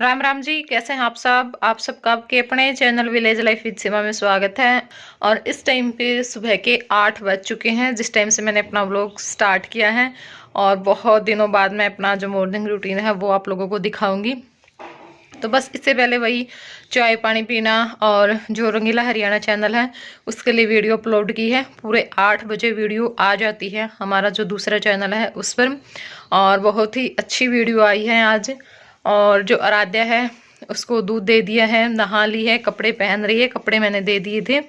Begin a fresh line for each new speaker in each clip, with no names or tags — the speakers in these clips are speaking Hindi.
राम राम जी, कैसे हैं आप सब। आप सबका आपके अपने चैनल विलेज लाइफ विद सीमा में स्वागत है। और इस टाइम पे सुबह के 8 बज चुके हैं, जिस टाइम से मैंने अपना व्लॉग स्टार्ट किया है। और बहुत दिनों बाद मैं अपना जो मॉर्निंग रूटीन है वो आप लोगों को दिखाऊंगी। तो बस इससे पहले वही चाय पानी पीना, और जो रंगीला हरियाणा चैनल है उसके लिए वीडियो अपलोड की है। पूरे 8 बजे वीडियो आ जाती है हमारा जो दूसरा चैनल है उस पर, और बहुत ही अच्छी वीडियो आई है आज। और जो आराध्या है उसको दूध दे दिया है, नहा ली है, कपड़े पहन रही है। कपड़े मैंने दे दिए थे,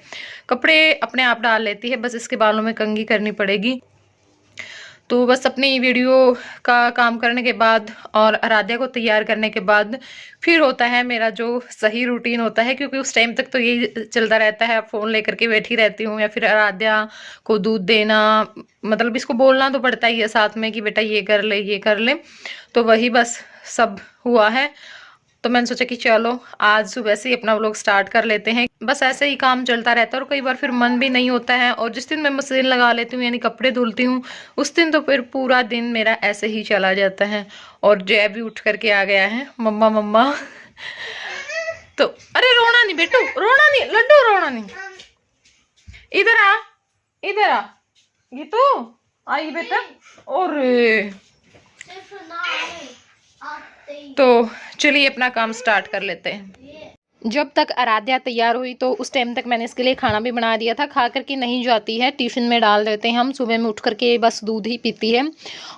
कपड़े अपने आप डाल लेती है, बस इसके बालों में कंघी करनी पड़ेगी। तो बस अपनी वीडियो का काम करने के बाद और आराध्या को तैयार करने के बाद फिर होता है मेरा जो सही रूटीन होता है, क्योंकि उस टाइम तक तो यही चलता रहता है, फ़ोन लेकर के बैठी रहती हूँ या फिर आराध्या को दूध देना, मतलब इसको बोलना तो पड़ता ही है साथ में कि बेटा ये कर ले ये कर ले। तो वही बस सब हुआ है। तो मैंने सोचा कि चलो आज सुबह से ही अपना व्लॉग स्टार्ट कर लेते हैं। बस ऐसे ही काम चलता रहता है और कई बार फिर मन भी नहीं होता है। और जिस दिन मैं मशीन लगा लेती हूँ यानी कपड़े धुलती हूँ उस दिन तो फिर पूरा दिन मेरा ऐसे ही चला जाता है। और जय भी उठ करके आ गया है, मम्मा मम्मा। तो अरे रोना नहीं बेटू, रोना नहीं लड्डू, रोना नहीं। इधर आ, इधर आ गीतू, आई बेटा। और तो चलिए अपना काम स्टार्ट कर लेते हैं। जब तक आराध्या तैयार हुई तो उस टाइम तक मैंने इसके लिए खाना भी बना दिया था। खा करके नहीं जाती है, टिफ़िन में डाल देते हैं हम। सुबह में उठ करके बस दूध ही पीती है।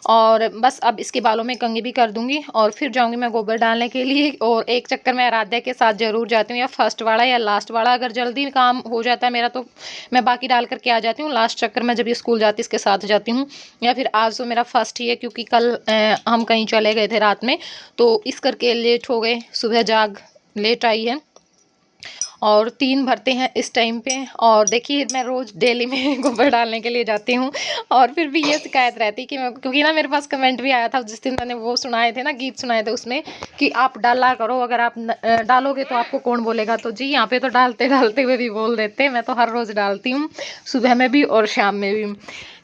और बस अब इसके बालों में कंघी भी कर दूंगी और फिर जाऊंगी मैं गोबर डालने के लिए। और एक चक्कर मैं आराध्या के साथ ज़रूर जाती हूँ, या फर्स्ट वाला या लास्ट वाला। अगर जल्दी काम हो जाता है मेरा तो मैं बाकी डाल करके आ जाती हूँ। लास्ट चक्कर मैं जब ये स्कूल जाती इसके साथ जाती हूँ। या फिर आज तो मेरा फर्स्ट ही है, क्योंकि कल हम कहीं चले गए थे रात में, तो इस करके लेट हो गए, सुबह जाग लेट आई है। और 3 भरते हैं इस टाइम पे। और देखिए मैं रोज़ डेली में गोबर डालने के लिए जाती हूँ। और फिर भी ये शिकायत रहती कि मैं, क्योंकि ना मेरे पास कमेंट भी आया था जिस दिन मैंने वो सुनाए थे ना, गीत सुनाए थे उसमें, कि आप डाला करो, अगर आप डालोगे तो आपको कौन बोलेगा। तो जी यहाँ पे तो डालते डालते हुए भी बोल देते हैं। मैं तो हर रोज़ डालती हूँ, सुबह में भी और शाम में भी।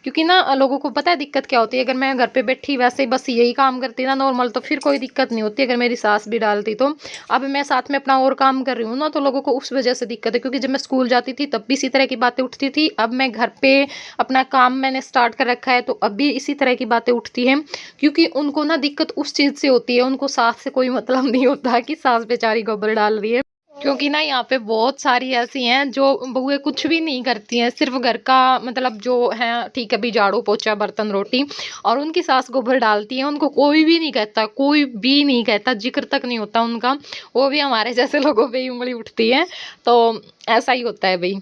क्योंकि ना लोगों को पता है दिक्कत क्या होती है। अगर मैं घर पे बैठी वैसे बस यही काम करती ना नॉर्मल, तो फिर कोई दिक्कत नहीं होती। अगर मेरी सास भी डालती तो। अब मैं साथ में अपना और काम कर रही हूँ ना, तो लोगों को उस वजह से दिक्कत है। क्योंकि जब मैं स्कूल जाती थी तब भी इसी तरह की बातें उठती थी। अब मैं घर पे अपना काम मैंने स्टार्ट कर रखा है तो अब भी इसी तरह की बातें उठती हैं। क्योंकि उनको ना दिक्कत उस चीज़ से होती है, उनको सास से कोई मतलब नहीं होता कि सास बेचारी गोबर डाल रही है। क्योंकि ना यहाँ पे बहुत सारी ऐसी हैं जो बहुएं कुछ भी नहीं करती हैं, सिर्फ घर का मतलब जो है ठीक है भी झाड़ू पोछा बर्तन रोटी, और उनकी सास गोबर डालती है। उनको कोई भी नहीं कहता, कोई भी नहीं कहता, जिक्र तक नहीं होता उनका। वो भी हमारे जैसे लोगों पे ही उंगली उठती है। तो ऐसा ही होता है भाई,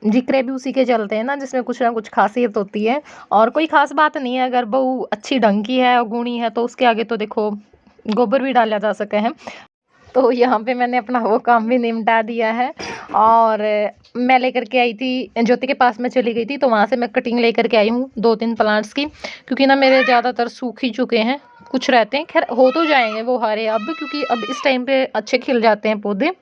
जिक्रे भी उसी के चलते हैं ना जिसमें कुछ ना कुछ खासियत होती है। और कोई खास बात नहीं है, अगर बहू अच्छी ढंग की है और गुणी है तो उसके आगे तो देखो गोबर भी डाला जा सके है। तो यहाँ पे मैंने अपना वो काम भी निपटा दिया है। और मैं लेकर के आई थी ज्योति के पास, में चली गई थी तो वहाँ से मैं कटिंग लेकर के आई हूँ 2-3 प्लांट्स की। क्योंकि ना मेरे ज़्यादातर सूख ही चुके हैं, कुछ रहते हैं, खैर हो तो जाएंगे वो हरे अब, क्योंकि अब इस टाइम पे अच्छे खिल जाते हैं पौधे।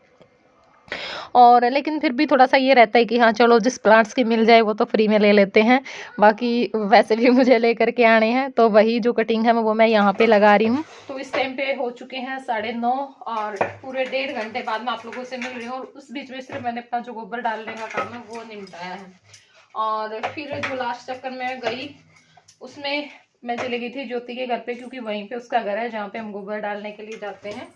और लेकिन फिर भी थोड़ा सा ये रहता है कि हाँ चलो जिस प्लांट्स की मिल जाए वो तो फ्री में ले लेते हैं। बाकी वैसे भी मुझे लेकर के आने हैं, तो वही जो कटिंग है वो मैं यहाँ पे लगा रही हूँ। तो इस टाइम पे हो चुके हैं 9:30, और पूरे 1.5 घंटे बाद मैं आप लोगों से मिल रही हूँ। और उस बीच में सिर्फ मैंने अपना जो गोबर डालने का काम है वो निपटाया है। और फिर जो लास्ट चक्कर में गई उसमें मैं चली गई थी ज्योति के घर पे, क्योंकि वहीं पे उसका घर है जहाँ पे हम गोबर डालने के लिए जाते हैं।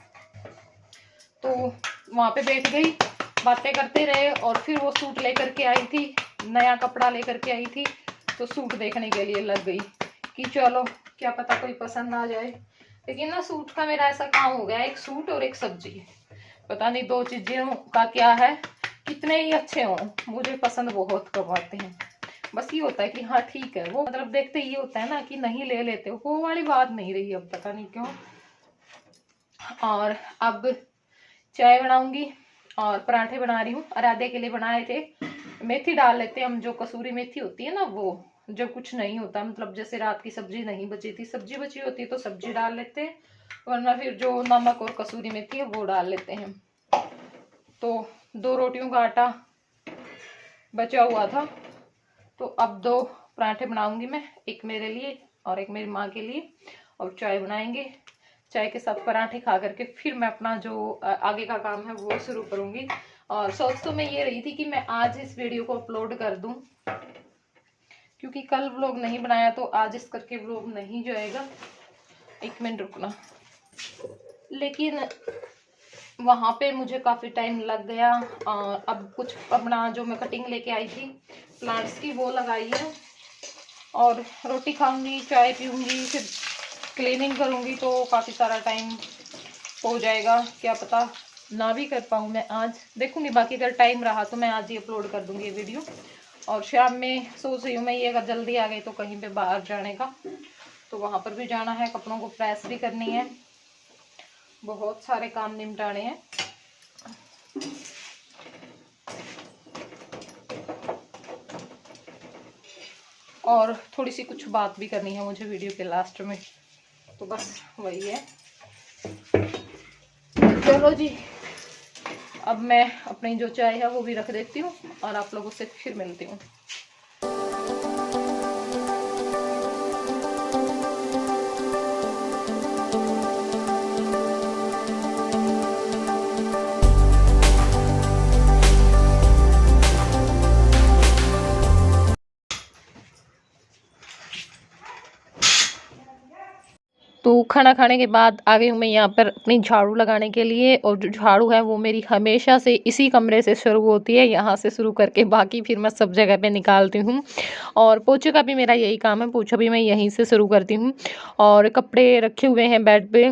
तो वहाँ पे बैठ गई, बातें करते रहे। और फिर वो सूट लेकर के आई थी, नया कपड़ा लेकर के आई थी, तो सूट देखने के लिए लग गई कि चलो क्या पता कोई पसंद आ जाए। लेकिन ना सूट का मेरा ऐसा काम हो गया, एक सूट और एक सब्जी, पता नहीं 2 चीज़ों का क्या है। कितने ही अच्छे हों मुझे पसंद बहुत कम आते हैं। बस ये होता है कि हाँ ठीक है, वो मतलब देखते ये होता है ना कि नहीं ले लेते हो, वो वाली बात नहीं रही अब, पता नहीं क्यों। और अब चाय बनाऊंगी और पराठे बना रही हूँ। आराध्या के लिए बनाए थे, मेथी डाल लेते हैं हम, जो कसूरी मेथी होती है ना, वो जब कुछ नहीं होता, मतलब जैसे रात की सब्जी नहीं बची थी, सब्जी बची होती है तो सब्जी डाल लेते हैं, वरना फिर जो नमक और कसूरी मेथी है वो डाल लेते हैं। तो 2 रोटियों का आटा बचा हुआ था, तो अब 2 पराठे बनाऊंगी मैं, एक मेरे लिए और एक मेरी माँ के लिए, और चाय बनाएंगे। चाय के साथ पराठे खा करके फिर मैं अपना जो आगे का काम है वो शुरू करूँगी। और सोच तो मैं ये रही थी कि मैं आज इस वीडियो को अपलोड कर दूँ, क्योंकि कल व्लॉग नहीं बनाया तो आज इस करके व्लॉग नहीं जाएगा। 1 मिनट रुकना। लेकिन वहाँ पे मुझे काफ़ी टाइम लग गया। और अब कुछ अपना जो मैं कटिंग लेके आई थी प्लांट्स की वो लगाई है, और रोटी खाऊंगी, चाय पीऊंगी, फिर क्लीनिंग करूंगी, तो काफ़ी सारा टाइम हो जाएगा। क्या पता ना भी कर पाऊँ मैं आज, देखूंगी। बाकी अगर टाइम रहा तो मैं आज ही अपलोड कर दूंगी ये वीडियो। और शाम में सोच रही हूँ मैं ये, अगर जल्दी आ गई तो कहीं पे बाहर जाने का, तो वहाँ पर भी जाना है, कपड़ों को प्रेस भी करनी है, बहुत सारे काम निपटाने हैं। और थोड़ी सी कुछ बात भी करनी है मुझे वीडियो के लास्ट में, तो बस वही है। चलो जी, अब मैं अपनी जो चाय है वो भी रख देती हूँ और आप लोगों से फिर मिलती हूँ। तो खाना खाने के बाद आ गई हूँ मैं यहाँ पर अपनी झाड़ू लगाने के लिए। और जो झाड़ू है वो मेरी हमेशा से इसी कमरे से शुरू होती है, यहाँ से शुरू करके बाकी फिर मैं सब जगह पे निकालती हूँ। और पोछे का भी मेरा यही काम है, पोछा भी मैं यहीं से शुरू करती हूँ। और कपड़े रखे हुए हैं बेड पे,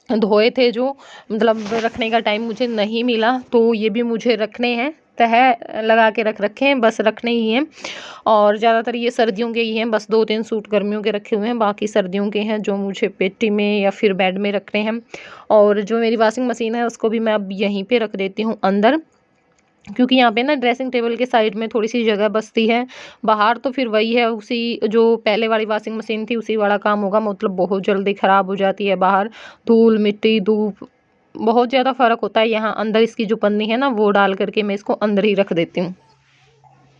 धोए थे जो, मतलब रखने का टाइम मुझे नहीं मिला, तो ये भी मुझे रखने हैं। तह लगा के रख रखे हैं, बस रखने ही हैं। और ज़्यादातर ये सर्दियों के ही हैं, बस 2-3 सूट गर्मियों के रखे हुए हैं, बाकी सर्दियों के हैं जो मुझे पेटी में या फिर बेड में रखने हैं। और जो मेरी वॉशिंग मशीन है उसको भी मैं अब यहीं पे रख देती हूँ अंदर, क्योंकि यहाँ पे ना ड्रेसिंग टेबल के साइड में थोड़ी सी जगह बचती है। बाहर तो फिर वही है, उसी जो पहले वाली वॉशिंग मशीन थी उसी वाला काम होगा, मतलब बहुत जल्दी ख़राब हो जाती है बाहर, धूल मिट्टी धूप बहुत ज़्यादा फ़र्क होता है। यहाँ अंदर इसकी जो पन्नी है ना वो डाल करके मैं इसको अंदर ही रख देती हूँ।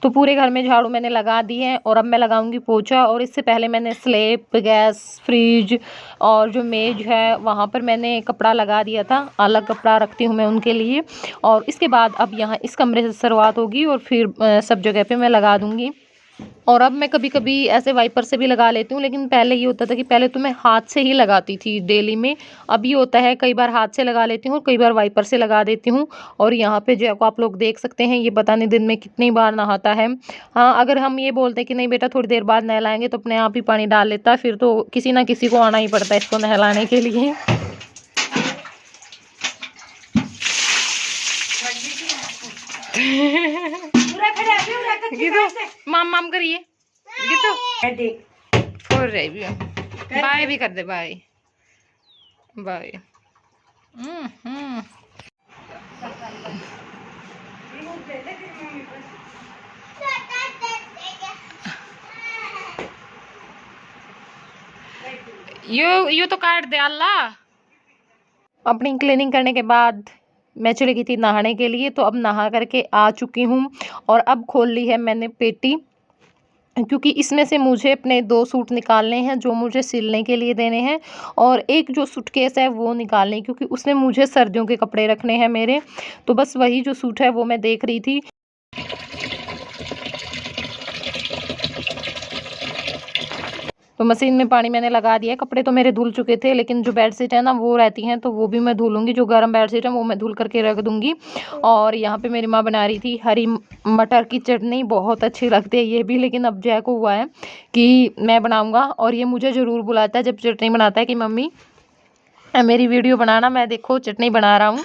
तो पूरे घर में झाड़ू मैंने लगा दी है और अब मैं लगाऊंगी पोछा। और इससे पहले मैंने स्लैब, गैस, फ्रिज और जो मेज है वहाँ पर मैंने कपड़ा लगा दिया था, अलग कपड़ा रखती हूँ मैं उनके लिए। और इसके बाद अब यहाँ इस कमरे से शुरुआत होगी और फिर सब जगह पे मैं लगा दूँगी। और अब मैं कभी कभी ऐसे वाइपर से भी लगा लेती हूँ, लेकिन पहले ये होता था कि पहले तो मैं हाथ से ही लगाती थी डेली में। अब ये होता है कई बार हाथ से लगा लेती हूँ, कई बार वाइपर से लगा देती हूँ। और यहाँ पे जो आप लोग देख सकते हैं, ये पता नहीं दिन में कितनी बार नहाता है। हाँ, अगर हम ये बोलते हैं कि नहीं बेटा थोड़ी देर बाद नहलाएंगे, तो अपने आप ही पानी डाल लेता है, फिर तो किसी ना किसी को आना ही पड़ता है इसको नहलाने के लिए। माम माम करिए और रही भी बाय भी कर दे, बाय बाय। यो तो काट दे अल्लाह। अपनी क्लीनिंग करने के बाद मैं चली गई थी नहाने के लिए, तो अब नहा करके आ चुकी हूँ। और अब खोल ली है मैंने पेटी, क्योंकि इसमें से मुझे अपने 2 सूट निकालने हैं जो मुझे सिलने के लिए देने हैं। और एक जो सूटकेस है वो निकालने, क्योंकि उसमें मुझे सर्दियों के कपड़े रखने हैं मेरे। तो बस वही जो सूट है वो मैं देख रही थी। तो मशीन में पानी मैंने लगा दिया। कपड़े तो मेरे धुल चुके थे, लेकिन जो बेडशीट है ना वो रहती हैं, तो वो भी मैं धुलूंगी। जो गर्म बेडशीट है वो मैं धुल करके रख दूंगी। और यहाँ पे मेरी माँ बना रही थी हरी मटर की चटनी, बहुत अच्छी लगती है ये भी। लेकिन अब जय को हुआ है कि मैं बनाऊँगा, और ये मुझे ज़रूर बुलाता है जब चटनी बनाता है कि मम्मी मेरी वीडियो बनाना, मैं देखो चटनी बना रहा हूँ।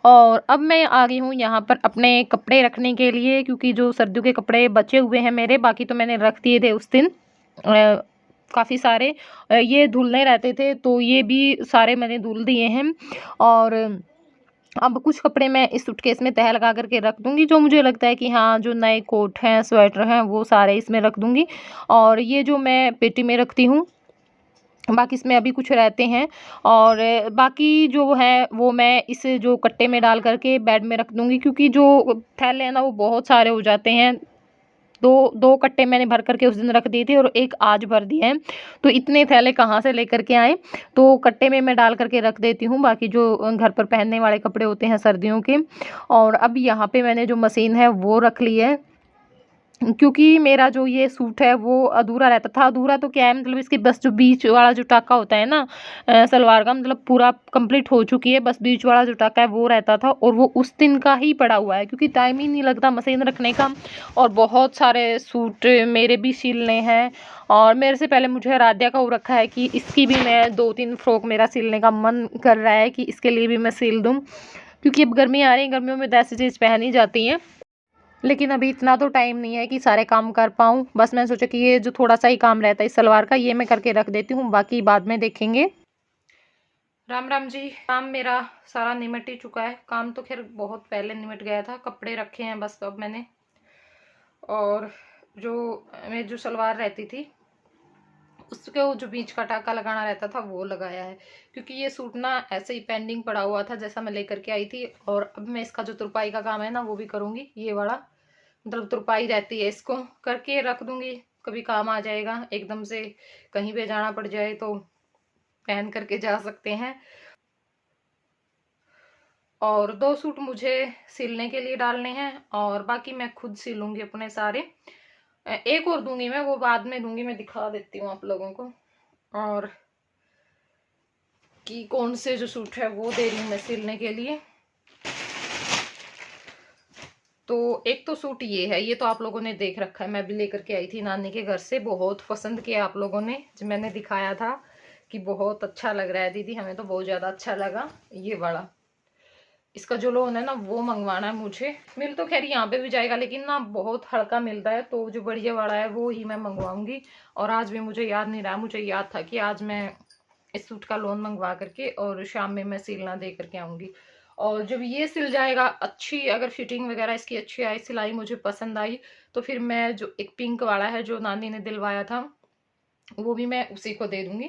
और अब मैं आ गई हूँ यहाँ पर अपने कपड़े रखने के लिए, क्योंकि जो सर्दियों के कपड़े बचे हुए हैं मेरे, बाकी तो मैंने रख दिए थे उस दिन काफ़ी सारे। ये धुलने रहते थे, तो ये भी सारे मैंने धुल दिए हैं। और अब कुछ कपड़े मैं इस सूटकेस में तह लगा करके रख दूँगी, जो मुझे लगता है कि हाँ जो नए कोट हैं, स्वेटर हैं, वो सारे इसमें रख दूँगी। और ये जो मैं पेटी में रखती हूँ, बाकी इसमें अभी कुछ रहते हैं। और बाकी जो है वो मैं इस जो कट्टे में डाल करके बेड में रख दूँगी, क्योंकि जो थैले हैं ना वो बहुत सारे हो जाते हैं, दो कट्टे मैंने भर करके उस दिन रख दिए थे और एक आज भर दिए हैं। तो इतने थैले कहाँ से लेकर के आए, तो कट्टे में मैं डाल करके रख देती हूँ बाकी जो घर पर पहनने वाले कपड़े होते हैं सर्दियों के। और अब यहाँ पे मैंने जो मशीन है वो रख ली है, क्योंकि मेरा जो ये सूट है वो अधूरा रहता था। अधूरा तो क्या है, मतलब इसके बस जो बीच वाला जो टाका होता है ना सलवार का, मतलब पूरा कंप्लीट हो चुकी है, बस बीच वाला जो टाका है वो रहता था और वो उस दिन का ही पड़ा हुआ है, क्योंकि टाइम ही नहीं लगता मशीन रखने का। और बहुत सारे सूट मेरे भी सिलने हैं और मेरे से पहले मुझे आराध्या का हो रखा है कि इसकी भी मैं 2-3 फ्रॉक मेरा सिलने का मन कर रहा है कि इसके लिए भी मैं सिल दूँ, क्योंकि अब गर्मी आ रही है, गर्मियों में तो ऐसी चीज़ पहनी जाती हैं। लेकिन अभी इतना तो टाइम नहीं है कि सारे काम कर पाऊँ। बस मैंने सोचा कि ये जो थोड़ा सा ही काम रहता है इस सलवार का, ये मैं करके रख देती हूँ, बाकी बाद में देखेंगे। राम राम जी। काम मेरा सारा निमट ही चुका है। काम तो खैर बहुत पहले निमट गया था, कपड़े रखे हैं बस अब मैंने। और जो मेरी जो सलवार रहती थी उसके वो जो बीच का टाका लगाना रहता था वो लगाया है, क्योंकि ये सूट ना ऐसे ही पेंडिंग पड़ा हुआ था जैसा मैं लेकर के आई थी। और अब मैं इसका जो तुरपाई का काम है ना वो भी करूँगी, ये वाला मतलब तुरपाई रहती है, इसको करके रख दूंगी, कभी काम आ जाएगा, एकदम से कहीं पे जाना पड़ जाए तो पहन करके जा सकते हैं। और 2 सूट मुझे सिलने के लिए डालने हैं और बाकी मैं खुद सिलूंगी अपने सारे। एक और दूंगी मैं, वो बाद में दूंगी, मैं दिखा देती हूँ आप लोगों को। और कि कौन से जो सूट है वो दे रही हूँ मैं सिलने के लिए। तो एक तो सूट ये है, ये तो आप लोगों ने देख रखा है, मैं भी लेकर के आई थी नानी के घर से, बहुत पसंद किया आप लोगों ने, जब मैंने दिखाया था कि बहुत अच्छा लग रहा है दीदी, हमें तो बहुत ज़्यादा अच्छा लगा। ये वाला इसका जो लोन है ना वो मंगवाना है मुझे। मिल तो खैर यहाँ पे भी जाएगा लेकिन ना बहुत हल्का मिलता है, तो जो बढ़िया वाला है वो ही मैं मंगवाऊंगी। और आज भी मुझे याद नहीं रहा, मुझे याद था कि आज मैं इस सूट का लोन मंगवा करके और शाम में मैं सिलना दे करके आऊंगी। और जब ये सिल जाएगा, अच्छी अगर फिटिंग वगैरह इसकी अच्छी आई, सिलाई मुझे पसंद आई, तो फिर मैं जो एक पिंक वाला है जो नानी ने दिलवाया था वो भी मैं उसी को दे दूंगी।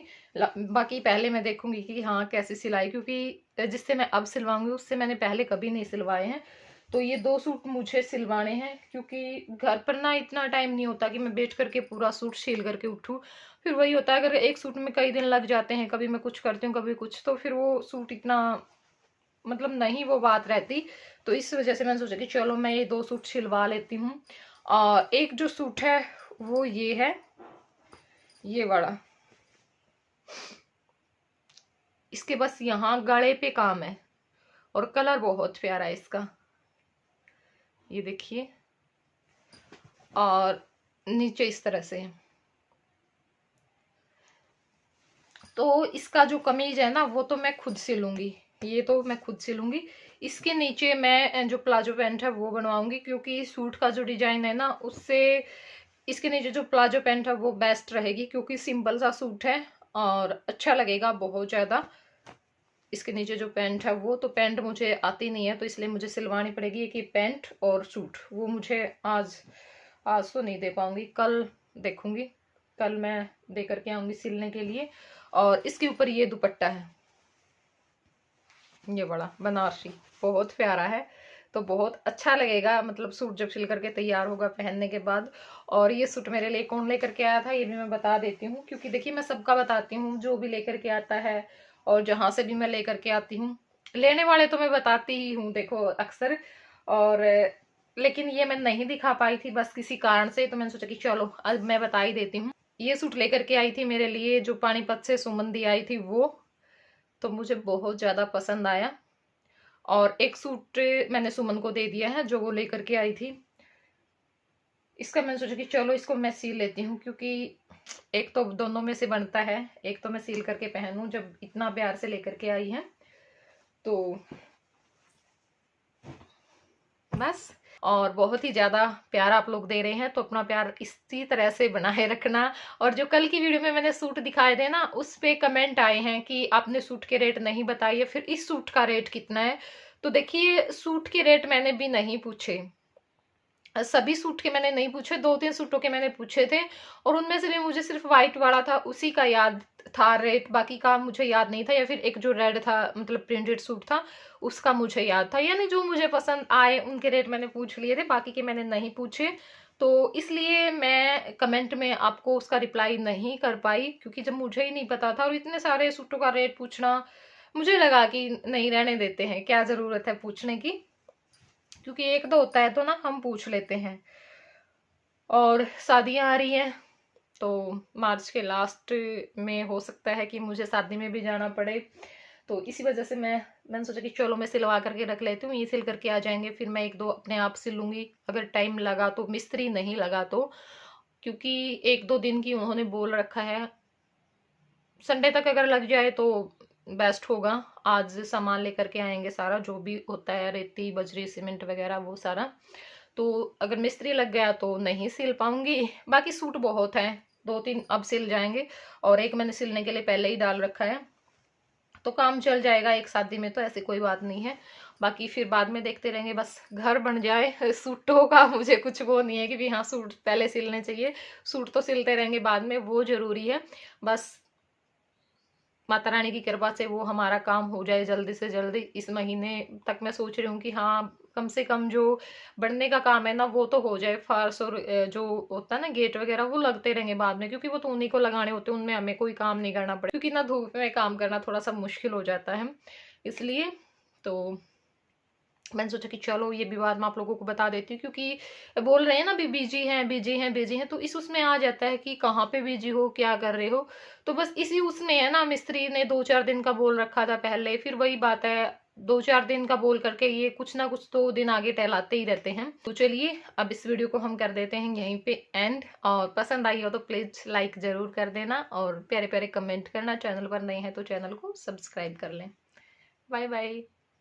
बाकी पहले मैं देखूंगी कि हाँ कैसी सिलाई, क्योंकि जिससे मैं अब सिलवाऊंगी उससे मैंने पहले कभी नहीं सिलवाए हैं। तो ये 2 सूट मुझे सिलवाने हैं, क्योंकि घर पर ना इतना टाइम नहीं होता कि मैं बैठ करके पूरा सूट सिल करके उठूँ। फिर वही होता है, अगर एक सूट में कई दिन लग जाते हैं, कभी मैं कुछ करती हूँ कभी कुछ, तो फिर वो सूट इतना मतलब नहीं वो बात रहती। तो इस वजह से मैंने सोचा कि चलो मैं ये 2 सूट सिलवा लेती हूँ। और एक जो सूट है वो ये है, ये वाला, इसके बस यहाँ गले पे काम है और कलर बहुत प्यारा है इसका, ये देखिए। और नीचे इस तरह से, तो इसका जो कमीज है ना वो तो मैं खुद सिलूंगी, ये तो मैं खुद सिलूंगी। इसके नीचे मैं जो प्लाजो पैंट है वो बनवाऊंगी, क्योंकि सूट का जो डिजाइन है ना उससे इसके नीचे जो प्लाजो पैंट है वो बेस्ट रहेगी, क्योंकि सिंपल सा सूट है और अच्छा लगेगा बहुत ज़्यादा। इसके नीचे जो पैंट है वो तो पैंट मुझे आती नहीं है, तो इसलिए मुझे सिलवानी पड़ेगी कि पैंट और सूट। वो मुझे आज आज तो नहीं दे पाऊंगी, कल देखूंगी, कल मैं दे करके आऊंगी सिलने के लिए। और इसके ऊपर ये दुपट्टा है, ये बड़ा बनारसी, बहुत प्यारा है, तो बहुत अच्छा लगेगा, मतलब सूट जब सिल करके तैयार होगा पहनने के बाद। और ये सूट मेरे लिए कौन लेकर के आया था ये भी मैं बता देती हूँ, क्योंकि देखिए मैं सबका बताती हूँ जो भी लेकर के आता है और जहाँ से भी मैं लेकर के आती हूँ, लेने वाले तो मैं बताती ही हूँ देखो अक्सर। और लेकिन ये मैं नहीं दिखा पाई थी बस किसी कारण से, तो मैंने सोचा कि चलो अब मैं बता ही देती हूँ। ये सूट लेकर के आई थी मेरे लिए जो पानीपत से सुमन दी आई थी वो, तो मुझे बहुत ज़्यादा पसंद आया। और एक सूट मैंने सुमन को दे दिया है जो वो लेकर के आई थी, इसका मैंने सोचा कि चलो इसको मैं सील लेती हूँ, क्योंकि एक तो दोनों में से बनता है, एक तो मैं सील करके पहनूं जब इतना प्यार से लेकर के आई है तो बस। और बहुत ही ज़्यादा प्यार आप लोग दे रहे हैं, तो अपना प्यार इसी तरह से बनाए रखना। और जो कल की वीडियो में मैंने सूट दिखाए थे ना उस पे कमेंट आए हैं कि आपने सूट के रेट नहीं बताए, फिर इस सूट का रेट कितना है। तो देखिए सूट के रेट मैंने भी नहीं पूछे, सभी सूट के मैंने नहीं पूछे, 2-3 सूटों के मैंने पूछे थे और उनमें से भी मुझे सिर्फ वाइट वाला था उसी का याद था रेट, बाकी का मुझे याद नहीं था। या फिर एक जो रेड था मतलब प्रिंटेड सूट था उसका मुझे याद था, यानी जो मुझे पसंद आए उनके रेट मैंने पूछ लिए थे, बाकी के मैंने नहीं पूछे। तो इसलिए मैं कमेंट में आपको उसका रिप्लाई नहीं कर पाई, क्योंकि जब मुझे ही नहीं पता था और इतने सारे सूटों का रेट पूछना, मुझे लगा कि नहीं, रहने देते हैं, क्या ज़रूरत है पूछने की, क्योंकि एक दो होता है तो ना हम पूछ लेते हैं। और शादियां आ रही हैं, तो मार्च के लास्ट में हो सकता है कि मुझे शादी में भी जाना पड़े, तो इसी वजह से मैंने सोचा कि चलो मैं सिलवा करके रख लेती हूँ, ये सिल करके आ जाएंगे, फिर मैं एक दो अपने आप सिल लूँगी अगर टाइम लगा तो, मिस्त्री नहीं लगा तो, क्योंकि एक दो दिन की उन्होंने बोल रखा है। संडे तक अगर लग जाए तो बेस्ट होगा। आज सामान लेकर के आएंगे सारा, जो भी होता है, रेती बजरी सीमेंट वगैरह वो सारा, तो अगर मिस्त्री लग गया तो नहीं सिल पाऊंगी। बाकी सूट बहुत हैं, दो तीन अब सिल जाएंगे और एक मैंने सिलने के लिए पहले ही डाल रखा है, तो काम चल जाएगा एक शादी में, तो ऐसी कोई बात नहीं है। बाकी फिर बाद में देखते रहेंगे, बस घर बन जाए सूटों का। मुझे कुछ वो नहीं है कि भी हाँ सूट पहले सिलने चाहिए, सूट तो सिलते रहेंगे बाद में, वो जरूरी है। बस माता रानी की कृपा से वो हमारा काम हो जाए जल्दी से जल्दी। इस महीने तक मैं सोच रही हूँ कि हाँ कम से कम जो बनने का काम है ना वो तो हो जाए। फर्श और जो होता है ना गेट वगैरह, वो लगते रहेंगे बाद में, क्योंकि वो तो उन्हीं को लगाने होते हैं, उनमें हमें कोई काम नहीं करना पड़े, क्योंकि ना धूप में काम करना थोड़ा सा मुश्किल हो जाता है, इसलिए। तो मैंने सोचा कि चलो ये भी बात मैं आप लोगों को बता देती हूँ, क्योंकि बोल रहे हैं ना भी बिजी हैं बिजी हैं बिजी हैं, तो इस उसमें आ जाता है कि कहाँ पे बिजी हो, क्या कर रहे हो। तो बस इसी उसमें है ना, मिस्त्री ने 2-4 दिन का बोल रखा था पहले, फिर वही बात है 2-4 दिन का बोल करके ये कुछ ना कुछ तो दिन आगे टहलाते ही रहते हैं। तो चलिए अब इस वीडियो को हम कर देते हैं यहीं पे एंड, और पसंद आई हो तो प्लीज लाइक जरूर कर देना और प्यारे प्यारे कमेंट करना। चैनल पर नए हैं तो चैनल को सब्सक्राइब कर लें। Bye bye.